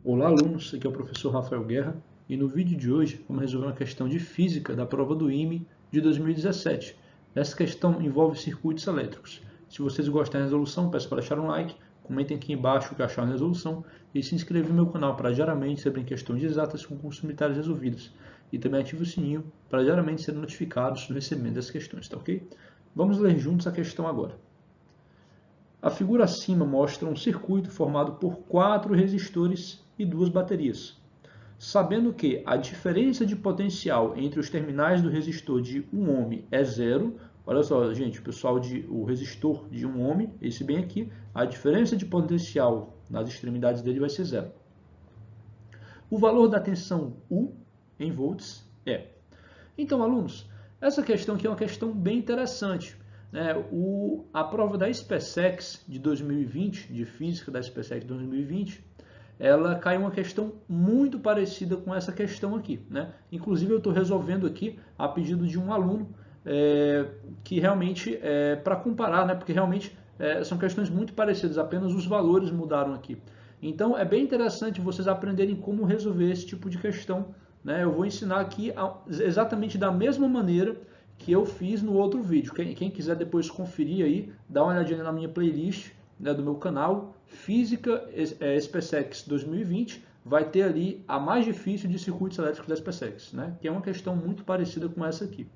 Olá, alunos. Aqui é o professor Rafael Guerra e no vídeo de hoje vamos resolver uma questão de física da prova do IME de 2017. Essa questão envolve circuitos elétricos. Se vocês gostarem da resolução, peço para deixar um like, comentem aqui embaixo o que acharam da resolução e se inscrevam no meu canal para diariamente saberem questões exatas com concursos militares resolvidas. E também ative o sininho para diariamente serem notificados no recebimento das questões, tá ok? Vamos ler juntos a questão agora. A figura acima mostra um circuito formado por 4 resistores e 2 baterias. Sabendo que a diferença de potencial entre os terminais do resistor de 1 ohm é zero, olha só, gente, o resistor de 1 ohm, esse bem aqui, a diferença de potencial nas extremidades dele vai ser zero. O valor da tensão U em volts é. Então, alunos, essa questão aqui é uma questão bem interessante. A prova da SpaceX de 2020, de física da SpaceX de 2020, ela caiu uma questão muito parecida com essa questão aqui. Inclusive, eu estou resolvendo aqui a pedido de um aluno, que realmente, para comparar, porque realmente são questões muito parecidas, apenas os valores mudaram aqui. Então, é bem interessante vocês aprenderem como resolver esse tipo de questão. Eu vou ensinar aqui exatamente da mesma maneira que eu fiz no outro vídeo. Quem quiser depois conferir aí, dá uma olhadinha na minha playlist do meu canal, Física SpaceX 2020, vai ter ali a mais difícil de circuitos elétricos da SpaceX, que é uma questão muito parecida com essa aqui.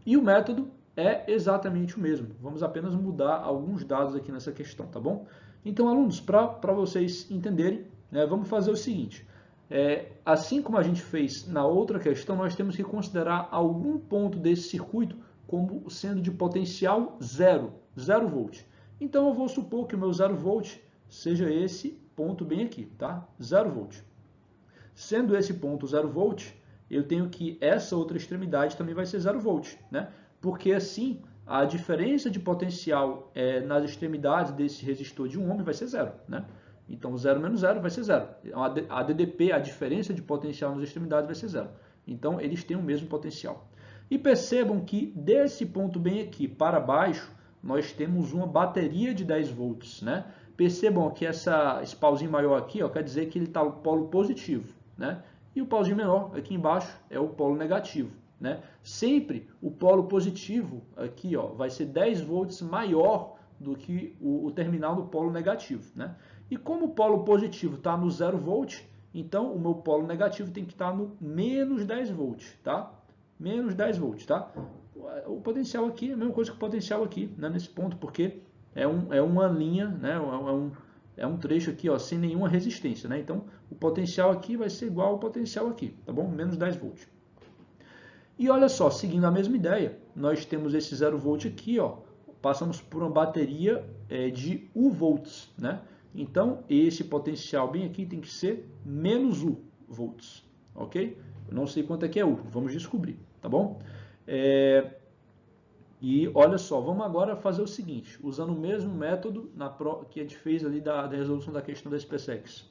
E o método é exatamente o mesmo. Vamos apenas mudar alguns dados aqui nessa questão, tá bom? Então, alunos, para vocês entenderem, vamos fazer o seguinte. Assim como a gente fez na outra questão, nós temos que considerar algum ponto desse circuito como sendo de potencial zero, 0 volt. Então, eu vou supor que o meu 0 volt seja esse ponto bem aqui, tá? 0 volt. Sendo esse ponto 0 volt, eu tenho que essa outra extremidade também vai ser 0 volt, Porque assim, a diferença de potencial nas extremidades desse resistor de 1 ohm vai ser zero, Então, 0 menos 0 vai ser zero. A DDP, a diferença de potencial nas extremidades, vai ser zero. Então, eles têm o mesmo potencial. E percebam que desse ponto bem aqui para baixo, nós temos uma bateria de 10 volts, Percebam que esse pauzinho maior aqui, quer dizer que ele está no polo positivo, E o pauzinho menor aqui embaixo é o polo negativo, Sempre o polo positivo aqui, vai ser 10 volts maior do que o terminal do polo negativo, E como o polo positivo está no 0 volt, então o meu polo negativo tem que estar no menos 10 volts, tá? Menos 10 volts, tá? O potencial aqui é a mesma coisa que o potencial aqui, nesse ponto, porque é uma linha, é um trecho aqui, sem nenhuma resistência, Então, o potencial aqui vai ser igual ao potencial aqui, tá bom? Menos 10 volts. E olha só, seguindo a mesma ideia, nós temos esse 0 volt aqui, passamos por uma bateria de U volts, Então, esse potencial bem aqui tem que ser menos U volts, ok? Eu não sei quanto é que é U, vamos descobrir, tá bom? E olha só, vamos agora fazer o seguinte, usando o mesmo método que a gente fez ali da resolução da questão da SpaceX,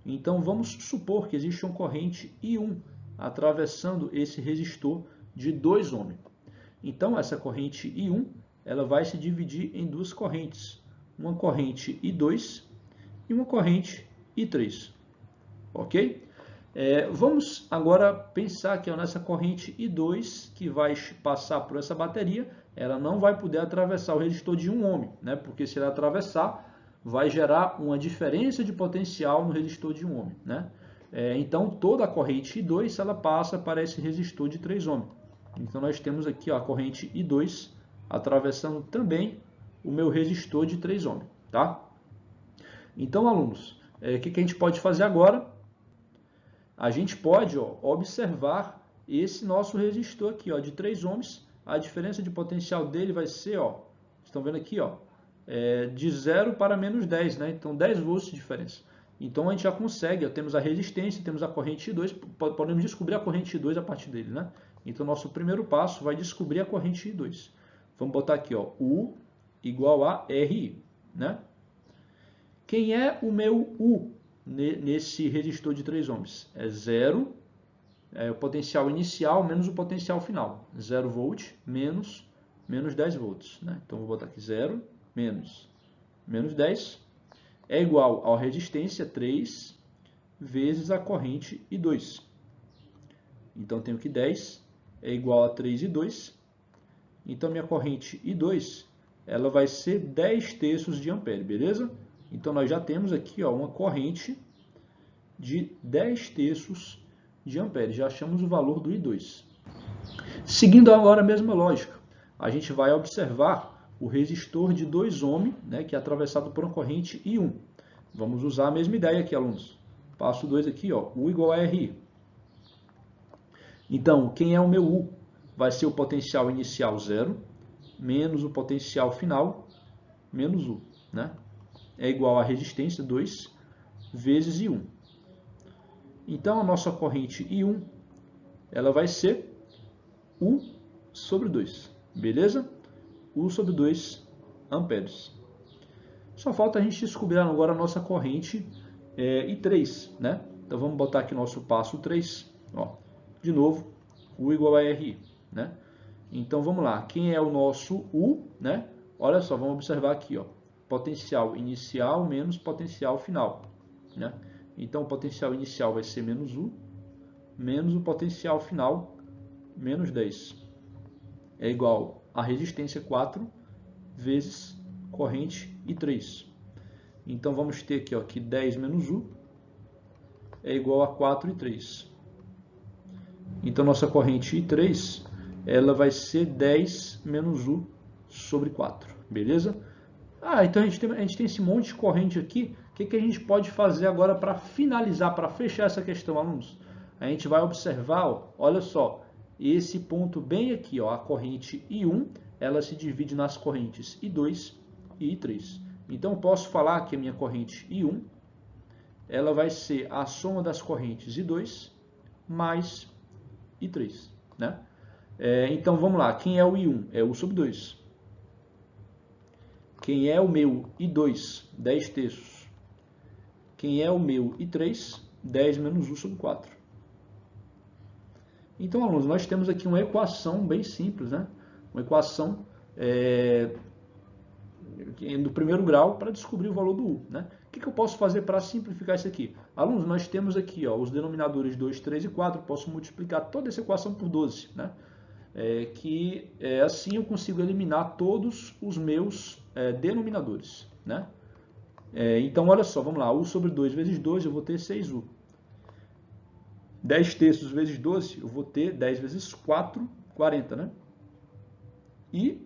Então, vamos supor que existe uma corrente I1 atravessando esse resistor de 2 ohm. Então, essa corrente I1 ela vai se dividir em duas correntes, uma corrente I2 e uma corrente I3, ok? Vamos agora pensar aqui nessa corrente I2 que vai passar por essa bateria, ela não vai poder atravessar o resistor de 1 ohm, porque se ela atravessar, vai gerar uma diferença de potencial no resistor de 1 ohm, Então, toda a corrente I2 ela passa para esse resistor de 3 ohm. Então, nós temos aqui a corrente I2 atravessando também o meu resistor de 3 ohm, tá? Então, alunos, o que a gente pode fazer agora? A gente pode observar esse nosso resistor aqui, de 3 ohms. A diferença de potencial dele vai ser, estão vendo aqui, de 0 para menos 10, Então, 10 volts de diferença. Então, a gente já consegue, temos a resistência, temos a corrente I2, podemos descobrir a corrente I2 a partir dele, Então, nosso primeiro passo vai descobrir a corrente I2. Vamos botar aqui, U igual a RI, Quem é o meu U nesse resistor de 3 ohms? É 0, o potencial inicial menos o potencial final. 0 volt menos 10 volts. Então, vou botar aqui 0 menos 10 é igual a resistência 3 vezes a corrente I2. Então, tenho que 10 é igual a 3 e 2. Então, minha corrente I2 ela vai ser 10 terços de ampere, beleza? Então, nós já temos aqui ó, uma corrente de 10 terços de ampere. Já achamos o valor do I2. Seguindo agora a mesma lógica, a gente vai observar o resistor de 2 ohms, né, que é atravessado por uma corrente I1. Vamos usar a mesma ideia aqui, alunos. Passo 2 aqui, ó, U igual a RI. Então, quem é o meu U? Vai ser o potencial inicial 0, menos o potencial final, menos U. Né? É igual a resistência 2 vezes I1. Então, a nossa corrente I1 ela vai ser U sobre 2. Beleza? U sobre 2 amperes. Só falta a gente descobrir agora a nossa corrente I3. Né? Então, vamos botar aqui nosso passo 3. Ó. De novo, U igual a RI. Né? Então, vamos lá. Quem é o nosso U? Né? Olha só, vamos observar aqui. Ó, potencial inicial menos potencial final. Né? Então, o potencial inicial vai ser menos U, menos o potencial final, menos 10. É igual a resistência 4 vezes corrente I3. Então, vamos ter aqui ó, que 10 menos U é igual a 4 e 3. Então, nossa corrente I3 ela vai ser 10 menos U sobre 4. Beleza? Então a gente tem esse monte de corrente aqui. O que a gente pode fazer agora para finalizar, para fechar essa questão, alunos? A gente vai observar, ó, olha só, esse ponto bem aqui, ó, a corrente I1, ela se divide nas correntes I2 e I3. Então, eu posso falar que a minha corrente I1, ela vai ser a soma das correntes I2 mais I3. Né? Então, vamos lá. Quem é o I1? É U sobre 2. Quem é o meu I2? 10 terços. Quem é o meu I3? 10 menos U sobre 4. Então, alunos, nós temos aqui uma equação bem simples, né? Uma equação do primeiro grau para descobrir o valor do U. Né? O que eu posso fazer para simplificar isso aqui? Alunos, nós temos aqui ó, os denominadores 2, 3 e 4. Posso multiplicar toda essa equação por 12. Né? Assim eu consigo eliminar todos os meus denominadores. Né? Então, olha só, vamos lá. U sobre 2 vezes 12, eu vou ter 6U. 10 terços vezes 12, eu vou ter 10 vezes 4, 40. Né? E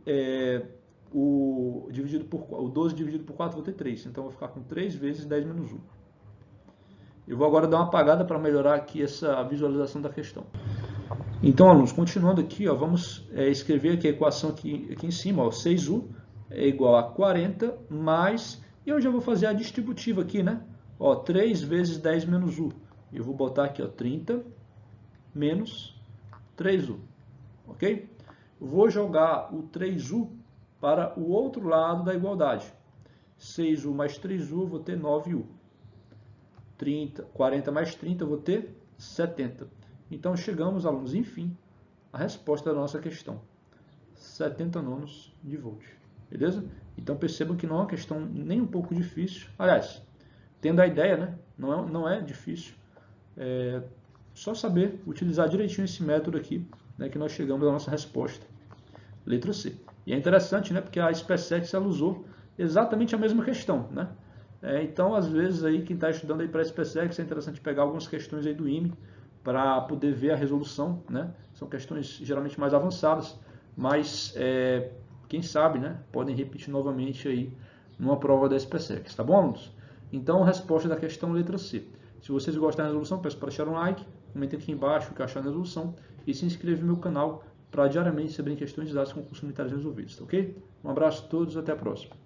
o 12 dividido por 4, eu vou ter 3. Então, eu vou ficar com 3 vezes 10 menos 1. Eu vou agora dar uma apagada para melhorar aqui essa visualização da questão. Então, alunos, continuando aqui, ó, vamos escrever aqui a equação aqui em cima. Ó, 6U é igual a 40 mais... E eu já vou fazer a distributiva aqui, né? Ó, 3 vezes 10 menos U. Eu vou botar aqui ó, 30 menos 3U. Ok? Vou jogar o 3U para o outro lado da igualdade. 6U mais 3U, eu vou ter 9U. 40 mais 30, eu vou ter 70. Então, chegamos, alunos, enfim, à resposta da nossa questão. 70 nonos de volt. Beleza? Então, percebam que não é uma questão nem um pouco difícil. Aliás, tendo a ideia, né? Não é difícil. É só saber utilizar direitinho esse método aqui, né, que nós chegamos à nossa resposta. Letra C. E é interessante, né, porque a SpaceX ela usou exatamente a mesma questão, né? Então, às vezes, aí, quem está estudando aí para a SpaceX, é interessante pegar algumas questões aí do IME para poder ver a resolução, né? São questões geralmente mais avançadas, mas quem sabe, né, podem repetir novamente aí numa prova da SpaceX, tá bom, alunos? Então, resposta da questão letra C. Se vocês gostaram da resolução, peço para deixar um like, comentem aqui embaixo o que acharam da resolução e se inscrevam no meu canal para diariamente saberem questões de dados com concurso unitários resolvidos, tá ok? Um abraço a todos, até a próxima.